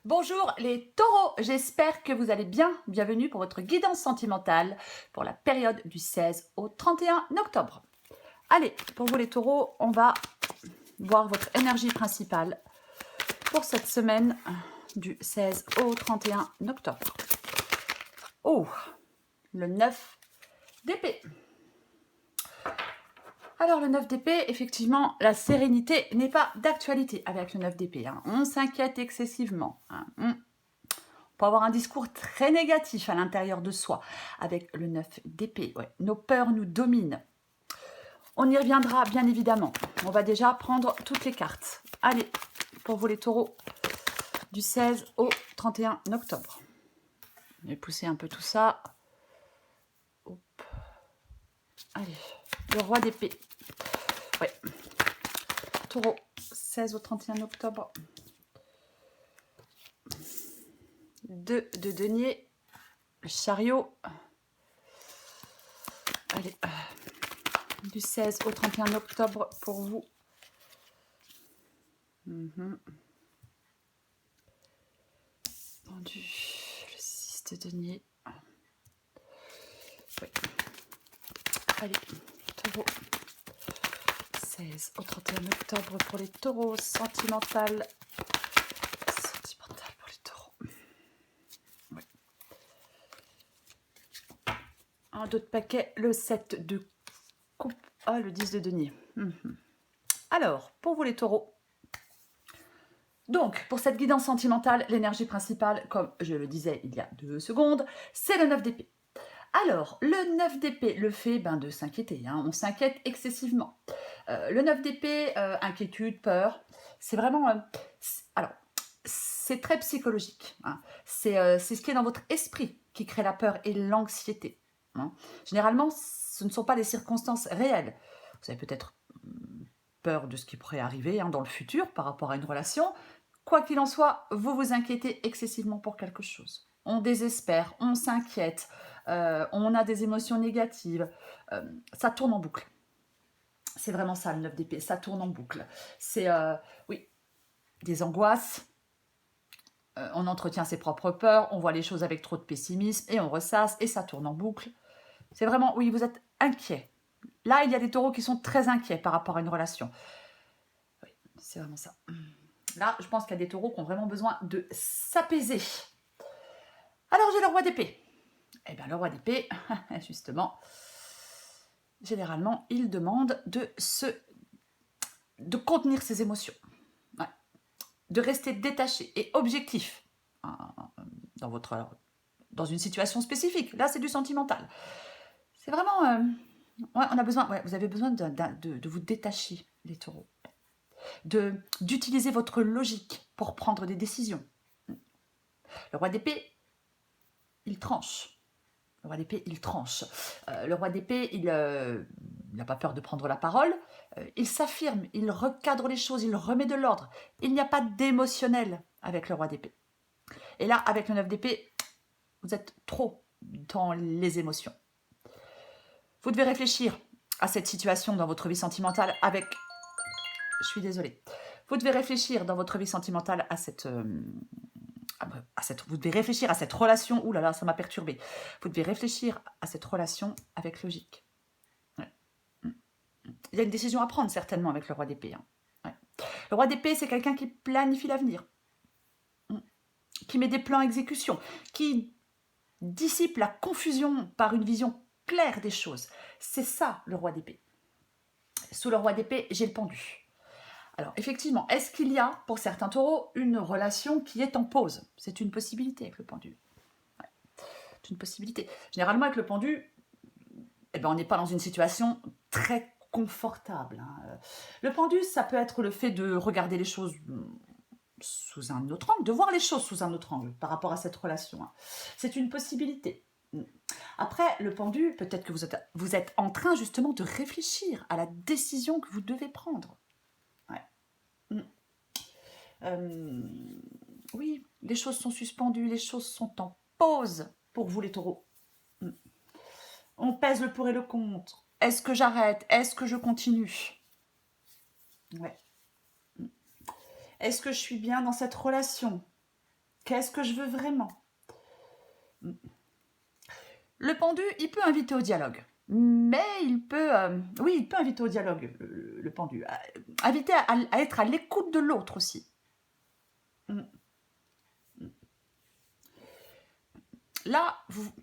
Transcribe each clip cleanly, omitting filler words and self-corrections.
Bonjour les taureaux, j'espère que vous allez bien. Bienvenue pour votre guidance sentimentale pour la période du 16 au 31 octobre. Allez, pour vous les taureaux, on va voir votre énergie principale pour cette semaine du 16 au 31 octobre. Oh, le 9 d'épée. Alors le 9 d'épée, effectivement, la sérénité n'est pas d'actualité avec le 9 d'épée. On s'inquiète excessivement. On peut avoir un discours très négatif à l'intérieur de soi avec le 9 d'épée. Ouais. Nos peurs nous dominent. On y reviendra bien évidemment. On va déjà prendre toutes les cartes. Allez, pour vous les taureaux, du 16 au 31 octobre. Je vais pousser un peu tout ça. Hop. Allez, le roi d'épée. Ouais. Taureau, 16 au 31 octobre. 2 de denier. Le chariot. Allez, du 16 au 31 octobre pour vous. Pendu, le 6 de denier. Oui. Allez, taureau. 16 au 31 octobre pour les taureaux. Sentimental. Sentimental pour les taureaux. Oui. Un d'autres paquet, le 7 de coupe. Ah, le 10 de denier. Alors, pour vous les taureaux. Donc, pour cette guidance sentimentale, l'énergie principale, comme je le disais il y a 2 secondes, c'est le 9 d'épée. Alors, le 9 d'épée, le fait de s'inquiéter, on s'inquiète excessivement. Le 9 d'épée, inquiétude, peur, c'est vraiment... alors, c'est très psychologique. C'est ce qui est dans votre esprit qui crée la peur et l'anxiété. Généralement, ce ne sont pas les circonstances réelles. Vous avez peut-être peur de ce qui pourrait arriver dans le futur par rapport à une relation. Quoi qu'il en soit, vous vous inquiétez excessivement pour quelque chose. On désespère, on s'inquiète, on a des émotions négatives. Ça tourne en boucle. C'est vraiment ça le 9 d'épée, ça tourne en boucle. C'est, oui, des angoisses, on entretient ses propres peurs, on voit les choses avec trop de pessimisme et on ressasse et ça tourne en boucle. C'est vraiment, oui, vous êtes inquiet. Là, il y a des taureaux qui sont très inquiets par rapport à une relation. Oui, c'est vraiment ça. Là, je pense qu'il y a des taureaux qui ont vraiment besoin de s'apaiser. Alors, j'ai le roi d'épée. Eh bien, le roi d'épée, justement, généralement, il demande de contenir ses émotions. Ouais. De rester détaché et objectif dans une situation spécifique. Là, c'est du sentimental. C'est vraiment... ouais, on a besoin, ouais, vous avez besoin de vous détacher, les taureaux. D'utiliser votre logique pour prendre des décisions. Le roi d'épée, il tranche. Le roi d'épée, il tranche. Le roi d'épée, il n'a pas peur de prendre la parole. Il s'affirme, il recadre les choses, il remet de l'ordre. Il n'y a pas d'émotionnel avec le roi d'épée. Et là, avec le 9 d'épée, vous êtes trop dans les émotions. Vous devez réfléchir à cette situation dans votre vie sentimentale avec... Je suis désolée. Vous devez réfléchir dans votre vie sentimentale à cette... vous devez réfléchir à cette relation. Ouh là là, ça m'a perturbée. Vous devez réfléchir à cette relation avec logique. Ouais. Il y a une décision à prendre certainement avec le roi d'épée. Ouais. Le roi d'épée, c'est quelqu'un qui planifie l'avenir, qui met des plans à exécution, qui dissipe la confusion par une vision claire des choses. C'est ça le roi d'épée. Sous le roi d'épée, j'ai le pendu. Alors, effectivement, est-ce qu'il y a, pour certains taureaux, une relation qui est en pause? C'est une possibilité avec le pendu. Ouais. C'est une possibilité. Généralement, avec le pendu, on n'est pas dans une situation très confortable. Le pendu, ça peut être le fait de regarder les choses sous un autre angle, de voir les choses sous un autre angle par rapport à cette relation. C'est une possibilité. Après, le pendu, peut-être que vous êtes en train justement de réfléchir à la décision que vous devez prendre. Oui, les choses sont suspendues, les choses sont en pause pour vous les taureaux. On pèse le pour et le contre. Est-ce que j'arrête? Est-ce que je continue? Ouais. Est-ce que je suis bien dans cette relation? Qu'est-ce que je veux vraiment? Le pendu, il peut inviter au dialogue. Mais il peut, oui, il peut inviter au dialogue, le pendu. Inviter à être à l'écoute de l'autre aussi. Mm. Là,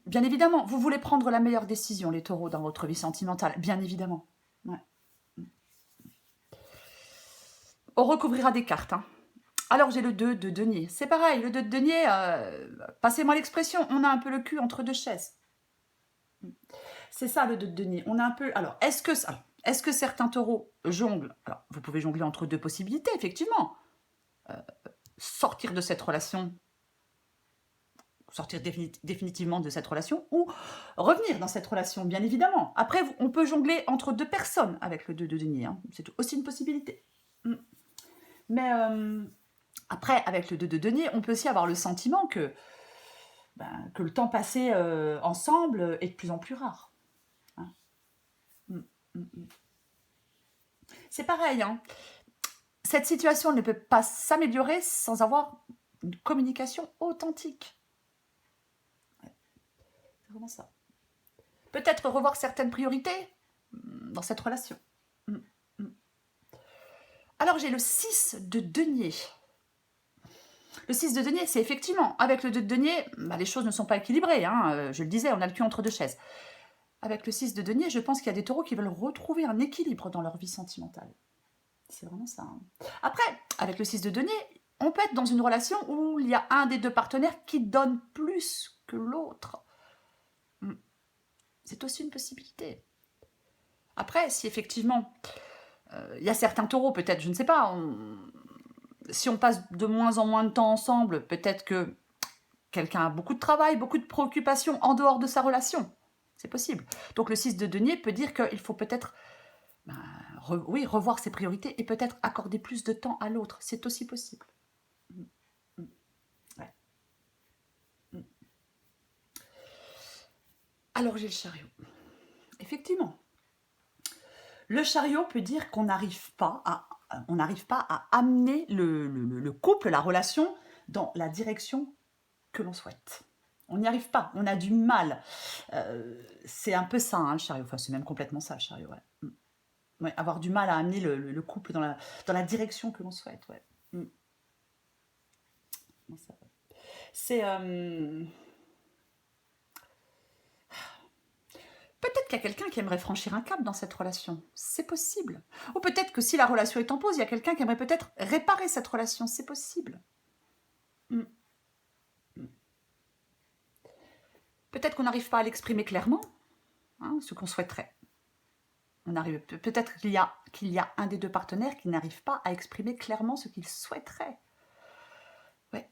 bien évidemment, vous voulez prendre la meilleure décision, les taureaux, dans votre vie sentimentale. Bien évidemment. Ouais. On recouvrira des cartes. Hein. Alors, j'ai le 2 de denier. C'est pareil, le 2 de denier, passez-moi l'expression, on a un peu le cul entre deux chaises. C'est ça, le 2 de denier. On a un peu... Alors, est-ce que certains taureaux jonglent? Alors, vous pouvez jongler entre deux possibilités, effectivement. Sortir de cette relation, sortir définitivement de cette relation, ou revenir dans cette relation, bien évidemment. Après, on peut jongler entre deux personnes avec le 2 de denier. Hein. C'est aussi une possibilité. Mais après, avec le 2 de denier, on peut aussi avoir le sentiment que le temps passé ensemble est de plus en plus rare. Hein. C'est pareil, hein. Cette situation ne peut pas s'améliorer sans avoir une communication authentique. Ouais. C'est vraiment ça. Peut-être revoir certaines priorités dans cette relation. Alors j'ai le 6 de denier. Le 6 de denier, c'est effectivement, avec le 2 de denier, les choses ne sont pas équilibrées. Hein. Je le disais, on a le cul entre deux chaises. Avec le 6 de denier, je pense qu'il y a des taureaux qui veulent retrouver un équilibre dans leur vie sentimentale. C'est vraiment ça. Hein. Après, avec le 6 de denier, on peut être dans une relation où il y a un des deux partenaires qui donne plus que l'autre. C'est aussi une possibilité. Après, si effectivement, il y a certains taureaux, peut-être, je ne sais pas, si on passe de moins en moins de temps ensemble, peut-être que quelqu'un a beaucoup de travail, beaucoup de préoccupations en dehors de sa relation. C'est possible. Donc le 6 de denier peut dire qu'il faut peut-être revoir ses priorités et peut-être accorder plus de temps à l'autre. C'est aussi possible. Ouais. Alors j'ai le chariot. Effectivement. Le chariot peut dire qu'on n'arrive pas à amener le couple, la relation, dans la direction que l'on souhaite. On n'y arrive pas, on a du mal. C'est un peu ça, hein, le chariot. Enfin, c'est même complètement ça, le chariot, ouais. Ouais, avoir du mal à amener le couple dans la direction que l'on souhaite, ouais. C'est... Peut-être qu'il y a quelqu'un qui aimerait franchir un cap dans cette relation. C'est possible. Ou peut-être que si la relation est en pause, il y a quelqu'un qui aimerait peut-être réparer cette relation. C'est possible. Peut-être qu'on n'arrive pas à l'exprimer clairement, hein, ce qu'on souhaiterait. Peut-être qu'il y a un des deux partenaires qui n'arrive pas à exprimer clairement ce qu'il souhaiterait. Ouais.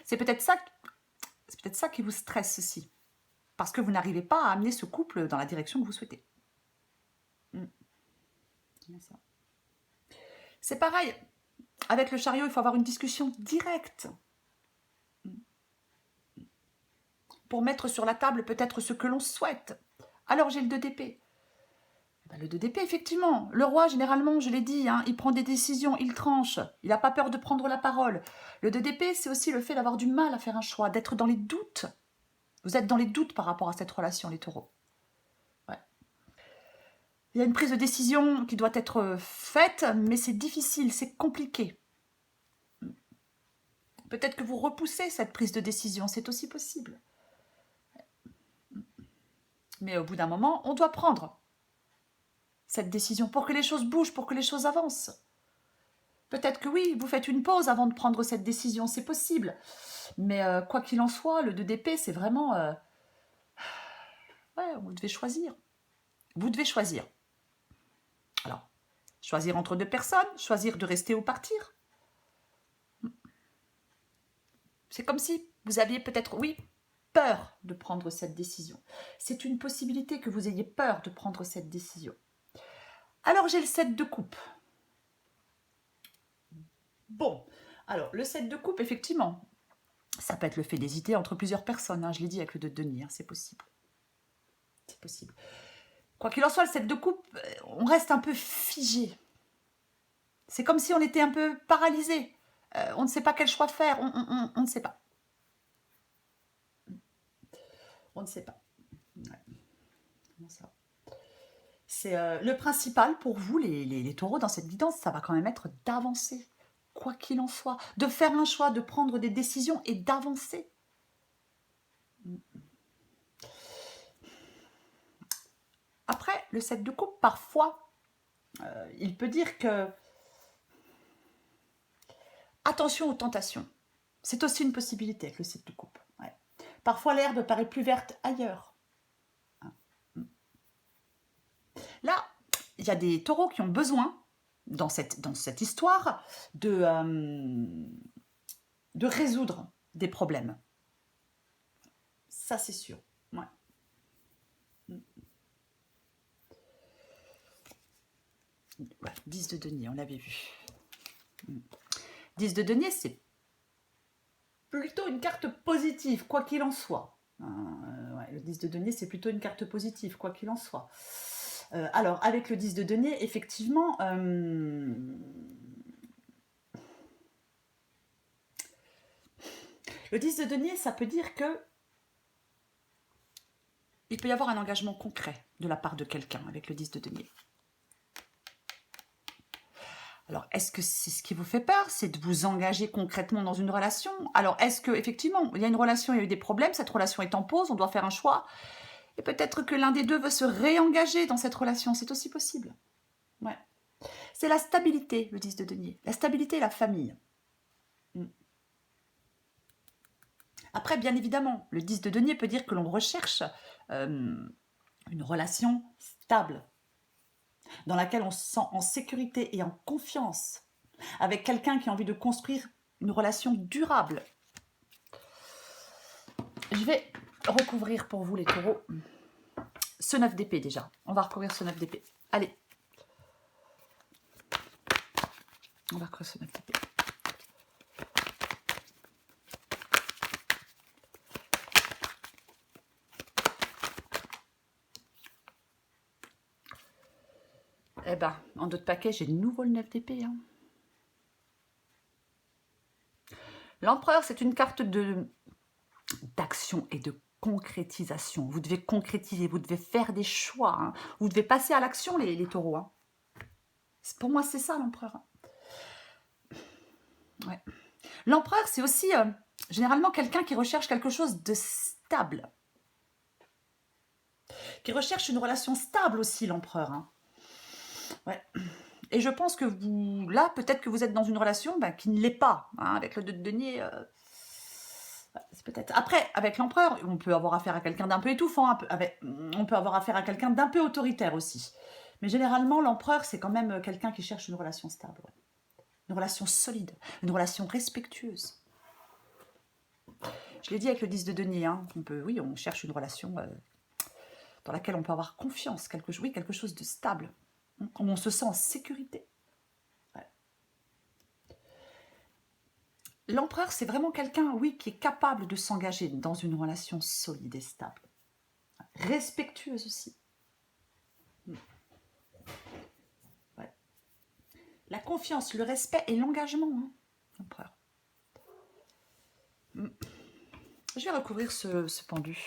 C'est peut-être ça qui vous stresse aussi. Parce que vous n'arrivez pas à amener ce couple dans la direction que vous souhaitez. C'est pareil. Avec le chariot, il faut avoir une discussion directe. Pour mettre sur la table peut-être ce que l'on souhaite. Alors j'ai le 2 d'épée. Le 2 d'épée, effectivement. Le roi, généralement, je l'ai dit, hein, il prend des décisions, il tranche. Il n'a pas peur de prendre la parole. Le 2 d'épée, c'est aussi le fait d'avoir du mal à faire un choix, d'être dans les doutes. Vous êtes dans les doutes par rapport à cette relation, les taureaux. Ouais. Il y a une prise de décision qui doit être faite, mais c'est difficile, c'est compliqué. Peut-être que vous repoussez cette prise de décision, c'est aussi possible. Mais au bout d'un moment, on doit prendre cette décision pour que les choses bougent, pour que les choses avancent. Peut-être que oui, vous faites une pause avant de prendre cette décision, c'est possible. Mais quoi qu'il en soit, le 2 d'épée, c'est vraiment... Ouais, vous devez choisir. Vous devez choisir. Alors, choisir entre deux personnes, choisir de rester ou partir. C'est comme si vous aviez peut-être, oui, peur de prendre cette décision. C'est une possibilité que vous ayez peur de prendre cette décision. Alors, j'ai le 7 de coupe. Bon, alors, le 7 de coupe, effectivement, ça peut être le fait d'hésiter entre plusieurs personnes. Hein, je l'ai dit avec le 2 de denier, hein, c'est possible. C'est possible. Quoi qu'il en soit, le 7 de coupe, on reste un peu figé. C'est comme si on était un peu paralysé. On ne sait pas quel choix faire, on ne sait pas. On ne sait pas. Ouais. Comment ça? C'est le principal pour vous, les taureaux, dans cette guidance, ça va quand même être d'avancer, quoi qu'il en soit, de faire un choix, de prendre des décisions et d'avancer. Après, le 7 de coupe, parfois, il peut dire que attention aux tentations. C'est aussi une possibilité avec le 7 de coupe. Ouais. Parfois, l'herbe paraît plus verte ailleurs. Là, il y a des taureaux qui ont besoin, dans cette histoire, de résoudre des problèmes. Ça, c'est sûr. Ouais. 10 de denier, on l'avait vu. 10 de denier, c'est plutôt une carte positive, quoi qu'il en soit. Ouais, le 10 de denier, c'est plutôt une carte positive, quoi qu'il en soit. Alors, avec le 10 de denier, effectivement, le 10 de denier, ça peut dire que il peut y avoir un engagement concret de la part de quelqu'un avec le 10 de denier. Alors, est-ce que c'est ce qui vous fait peur? C'est de vous engager concrètement dans une relation? Alors, est-ce que effectivement, il y a une relation, il y a eu des problèmes, cette relation est en pause, on doit faire un choix, et peut-être que l'un des deux veut se réengager dans cette relation, c'est aussi possible. Ouais. C'est la stabilité, le 10 de denier. La stabilité et la famille. Après, bien évidemment, le 10 de denier peut dire que l'on recherche une relation stable, dans laquelle on se sent en sécurité et en confiance, avec quelqu'un qui a envie de construire une relation durable. Je vais recouvrir pour vous les taureaux ce 9 d'épée déjà. On va recouvrir ce 9 d'épée. Allez. On va recouvrir ce 9 d'épée. Eh ben, en d'autres paquets, j'ai de nouveau le 9 d'épée. Hein. L'empereur, c'est une carte d'action et de concrétisation. Vous devez concrétiser, vous devez faire des choix. Hein. Vous devez passer à l'action, les taureaux. Hein. Pour moi, c'est ça, l'empereur. Ouais. L'empereur, c'est aussi généralement quelqu'un qui recherche quelque chose de stable. Qui recherche une relation stable aussi, l'empereur. Hein. Ouais. Et je pense que vous, là, peut-être que vous êtes dans une relation qui ne l'est pas. Hein, avec le 2 de denier, c'est peut-être. Après, avec l'empereur, on peut avoir affaire à quelqu'un d'un peu étouffant, on peut avoir affaire à quelqu'un d'un peu autoritaire aussi. Mais généralement, l'empereur, c'est quand même quelqu'un qui cherche une relation stable. Ouais. Une relation solide, une relation respectueuse. Je l'ai dit avec le 10 de denier, hein, on cherche une relation dans laquelle on peut avoir confiance, quelque chose de stable, où on se sent en sécurité. Ouais. L'empereur, c'est vraiment quelqu'un, qui est capable de s'engager dans une relation solide et stable. Respectueuse aussi. Ouais. La confiance, le respect et l'engagement, hein, l'empereur. Je vais recouvrir ce pendu.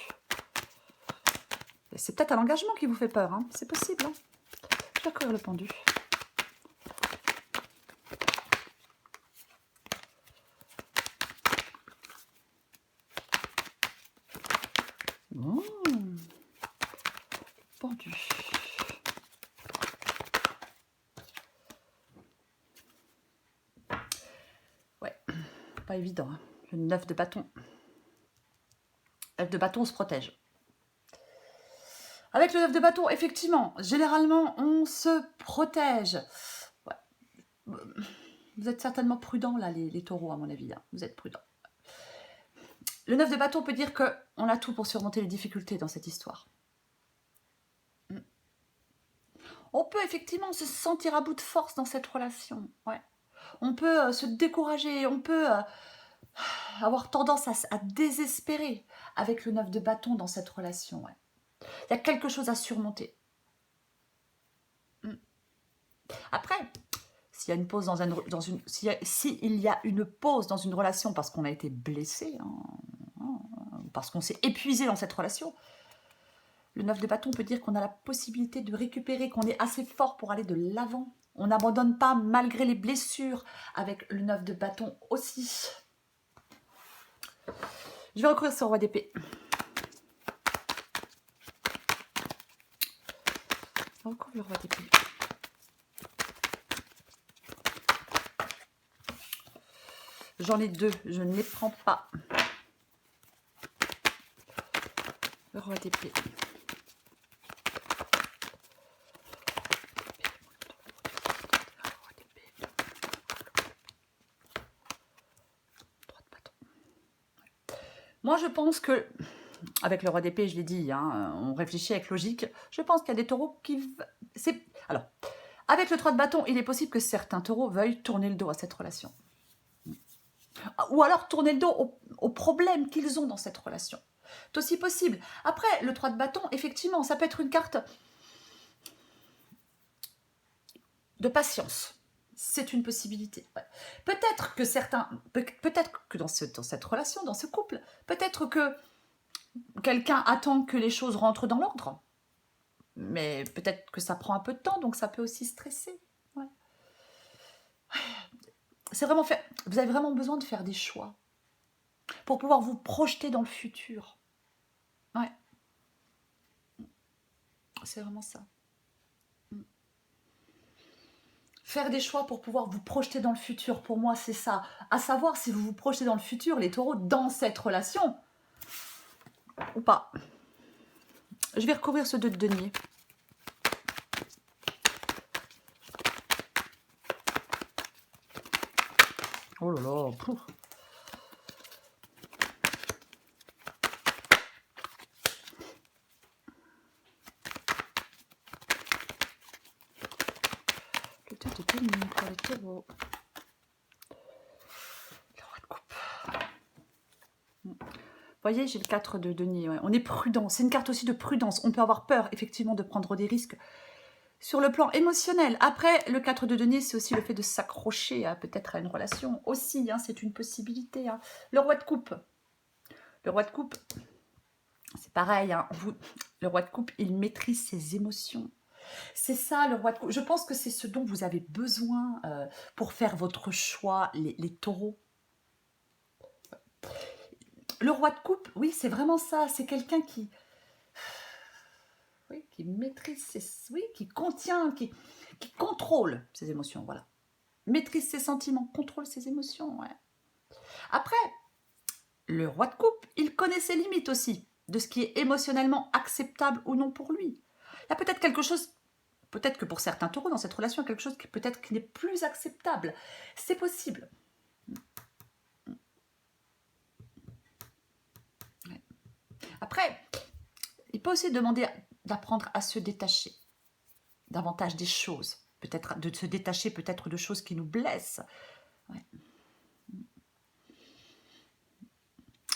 C'est peut-être un engagement qui vous fait peur, hein. C'est possible. Hein. Je vais recouvrir le pendu. Pendu. Ouais, pas évident. Hein. Le 9 de bâton. Le 9 de bâton, on se protège. Avec le 9 de bâton, effectivement, généralement, on se protège. Ouais. Vous êtes certainement prudents, là, les taureaux, à mon avis. Hein. Vous êtes prudents. Le 9 de bâton peut dire qu'on a tout pour surmonter les difficultés dans cette histoire. On peut effectivement se sentir à bout de force dans cette relation. Ouais. On peut se décourager, on peut avoir tendance à désespérer avec le 9 de bâton dans cette relation. Ouais. Il y a quelque chose à surmonter. Après, s'il y a une pause s'il y a une pause dans une relation parce qu'on a été blessé, parce qu'on s'est épuisé dans cette relation, le 9 de bâton peut dire qu'on a la possibilité de récupérer, qu'on est assez fort pour aller de l'avant. On n'abandonne pas malgré les blessures avec le 9 de bâton aussi. Je vais recourir sur roi d'épée. Je recouvre le roi d'épée. J'en ai deux, je ne les prends pas. Le roi d'épée. Moi, je pense que, avec le roi d'épée, je l'ai dit, on réfléchit avec logique, je pense qu'il y a des taureaux qui... Alors, avec le 3 de bâton, il est possible que certains taureaux veuillent tourner le dos à cette relation. Ou alors tourner le dos aux problèmes qu'ils ont dans cette relation. C'est aussi possible. Après, le 3 de bâton, effectivement, ça peut être une carte de patience. C'est une possibilité. Ouais. Peut-être que dans cette relation, dans ce couple, peut-être que quelqu'un attend que les choses rentrent dans l'ordre. Mais peut-être que ça prend un peu de temps, donc ça peut aussi stresser. Ouais. C'est vraiment fait. Vous avez vraiment besoin de faire des choix pour pouvoir vous projeter dans le futur. Ouais. C'est vraiment ça. Faire des choix pour pouvoir vous projeter dans le futur, pour moi, c'est ça. À savoir si vous vous projetez dans le futur, les taureaux, dans cette relation, ou pas. Je vais recouvrir ce 2 de denier. Oh là là, pouf. Le 2 de denier pour les taureaux. Le roi de coupe. Vous voyez, j'ai le 4 de denier. Ouais. On est prudent. C'est une carte aussi de prudence. On peut avoir peur, effectivement, de prendre des risques sur le plan émotionnel. Après, le 4 de denier, c'est aussi le fait de s'accrocher peut-être à une relation. Aussi, c'est une possibilité. Le roi de coupe. Le roi de coupe, c'est pareil. Le roi de coupe, il maîtrise ses émotions. C'est ça, le roi de coupe. Je pense que c'est ce dont vous avez besoin pour faire votre choix, les taureaux. Le roi de coupe, oui, c'est vraiment ça. C'est quelqu'un qui maîtrise, qui contient, qui contrôle ses émotions, voilà. Maîtrise ses sentiments, contrôle ses émotions, ouais. Après, le roi de coupe, il connaît ses limites aussi, de ce qui est émotionnellement acceptable ou non pour lui. Il y a peut-être quelque chose, peut-être que pour certains taureaux dans cette relation, il y a quelque chose qui peut-être qui n'est plus acceptable. C'est possible. Ouais. Après, il peut aussi demander d'apprendre à se détacher davantage des choses, peut-être de se détacher peut-être de choses qui nous blessent. Ouais.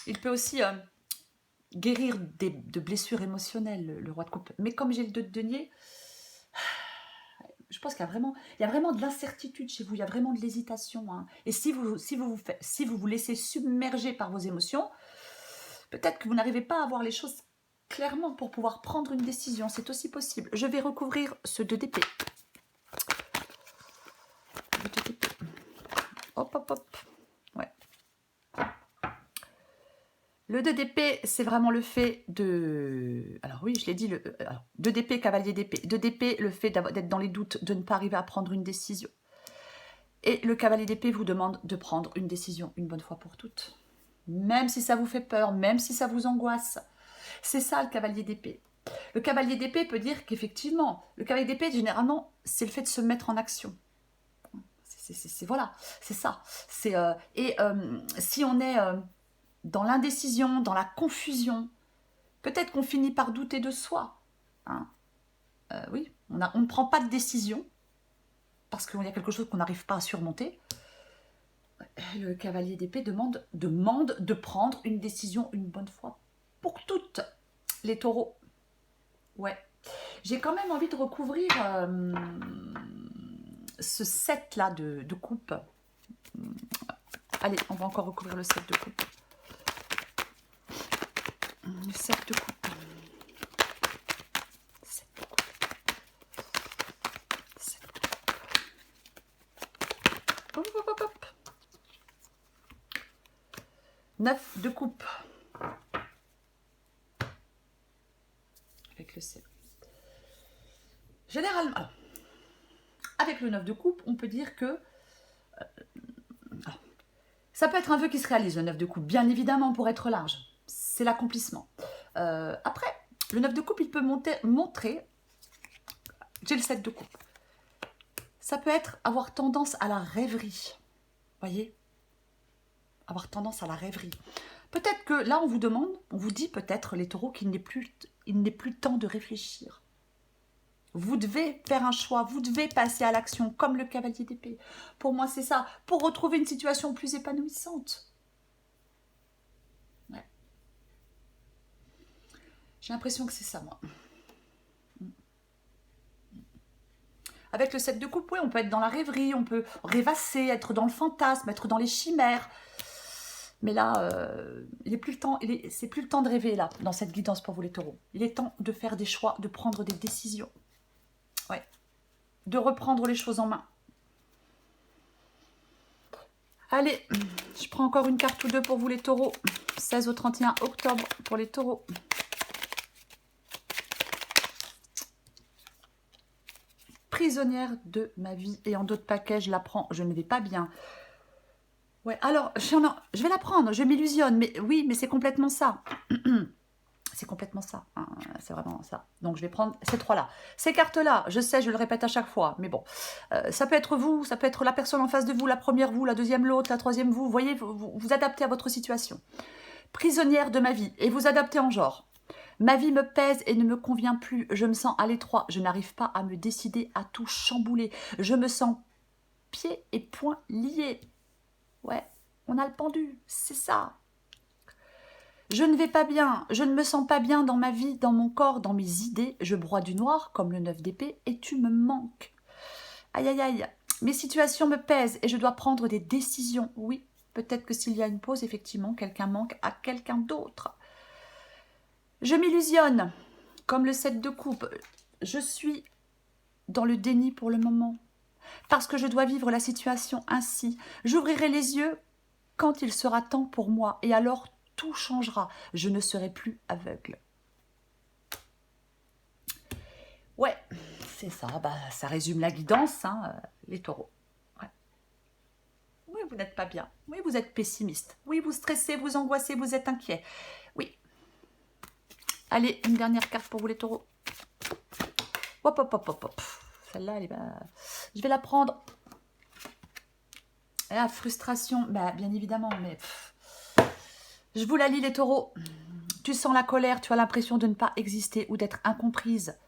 Il peut aussi guérir de blessures émotionnelles, le roi de coupe. Mais comme j'ai le 2 de denier, je pense qu'il y a vraiment de l'incertitude chez vous, il y a vraiment de l'hésitation. Et si vous vous laissez submerger par vos émotions, peut-être que vous n'arrivez pas à voir les choses clairement pour pouvoir prendre une décision. C'est aussi possible. Je vais recouvrir ce 2 d'épée. Hop, hop, hop. Ouais. Le 2 d'épée, c'est vraiment le fait de... Alors oui, je l'ai dit, 2 d'épée, cavalier d'épée. 2 d'épée, le fait d'être dans les doutes, de ne pas arriver à prendre une décision. Et le cavalier d'épée vous demande de prendre une décision une bonne fois pour toutes. Même si ça vous fait peur, même si ça vous angoisse. C'est ça le cavalier d'épée. Le cavalier d'épée peut dire qu'effectivement, le cavalier d'épée, généralement, c'est le fait de se mettre en action. Voilà, c'est ça. Si on est dans l'indécision, dans la confusion, peut-être qu'on finit par douter de soi. Oui, on ne prend pas de décision parce qu'il y a quelque chose qu'on n'arrive pas à surmonter. Le cavalier d'épée demande de prendre une décision une bonne fois pour toutes. Les taureaux. Ouais. J'ai quand même envie de recouvrir ce set-là de coupe. Allez, on va encore recouvrir le set de coupe. Le set de coupe. Set de coupe. Set de coupe. Hop, hop, hop, hop. 9 de coupe. Avec le 7. Généralement, alors, avec le 9 de coupe, on peut dire que ça peut être un vœu qui se réalise, le 9 de coupe, bien évidemment, pour être large. C'est l'accomplissement. Après, le 9 de coupe, il peut montrer... J'ai le 7 de coupe. Ça peut être avoir tendance à la rêverie. Voyez? Avoir tendance à la rêverie. Peut-être que là, on vous demande, on vous dit peut-être, les taureaux, qu'il n'est plus temps de réfléchir. Vous devez faire un choix, vous devez passer à l'action, comme le cavalier d'épée. Pour moi, c'est ça, pour retrouver une situation plus épanouissante. Ouais. J'ai l'impression que c'est ça, moi. Avec le 7 de coupe, oui, on peut être dans la rêverie, on peut rêvasser, être dans le fantasme, être dans les chimères. Mais là, c'est plus le temps de rêver, là, dans cette guidance pour vous, les taureaux. Il est temps de faire des choix, de prendre des décisions. Ouais. De reprendre les choses en main. Allez, je prends encore une carte ou deux pour vous, les taureaux. 16 au 31 octobre pour les taureaux. Prisonnière de ma vie. Et en d'autres paquets, je la prends. Je ne vais pas bien. Ouais, alors, je vais la prendre. Je m'illusionne. Mais oui, mais c'est complètement ça. C'est complètement ça, hein, c'est vraiment ça. Donc je vais prendre ces trois-là. Ces cartes-là, je sais, je le répète à chaque fois, mais bon. Ça peut être vous, ça peut être la personne en face de vous, la première vous, la deuxième l'autre, la troisième vous. Vous voyez, vous adaptez à votre situation. Prisonnière de ma vie, et vous adaptez en genre. Ma vie me pèse et ne me convient plus. Je me sens à l'étroit. Je n'arrive pas à me décider à tout chambouler. Je me sens pieds et poings liés. Ouais, on a le pendu, c'est ça. Je ne vais pas bien, je ne me sens pas bien dans ma vie, dans mon corps, dans mes idées. Je broie du noir, comme le 9 d'épée, et tu me manques. Aïe, aïe, aïe. Mes situations me pèsent et je dois prendre des décisions. Oui, peut-être que s'il y a une pause, effectivement, quelqu'un manque à quelqu'un d'autre. Je m'illusionne, comme le 7 de coupe. Je suis dans le déni pour le moment, parce que je dois vivre la situation ainsi. J'ouvrirai les yeux quand il sera temps pour moi, et alors tout changera. Je ne serai plus aveugle. Ouais, c'est ça. Bah, ça résume la guidance, hein, les taureaux. Ouais. Oui, vous n'êtes pas bien. Oui, vous êtes pessimiste. Oui, vous stressez, vous angoissez, vous êtes inquiet. Oui. Allez, une dernière carte pour vous, les taureaux. Hop, hop, hop, hop, hop. Celle-là, elle est... je vais la prendre. La frustration, bah, bien évidemment, mais... Je vous la lis, les taureaux. Tu sens la colère, tu as l'impression de ne pas exister ou d'être incomprise.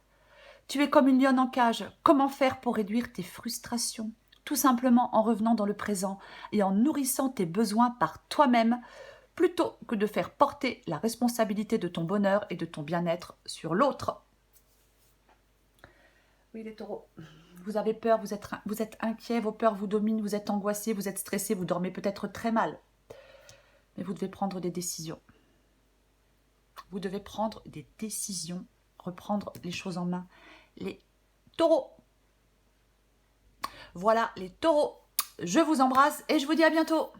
Tu es comme une lionne en cage. Comment faire pour réduire tes frustrations? Tout simplement en revenant dans le présent et en nourrissant tes besoins par toi-même, plutôt que de faire porter la responsabilité de ton bonheur et de ton bien-être sur l'autre. Oui, les taureaux, vous avez peur, vous êtes inquiet, vos peurs vous dominent, vous êtes angoissé, vous êtes stressé, vous dormez peut-être très mal. Mais vous devez prendre des décisions. Vous devez prendre des décisions, reprendre les choses en main. Les taureaux. Voilà, les taureaux. Je vous embrasse et je vous dis à bientôt.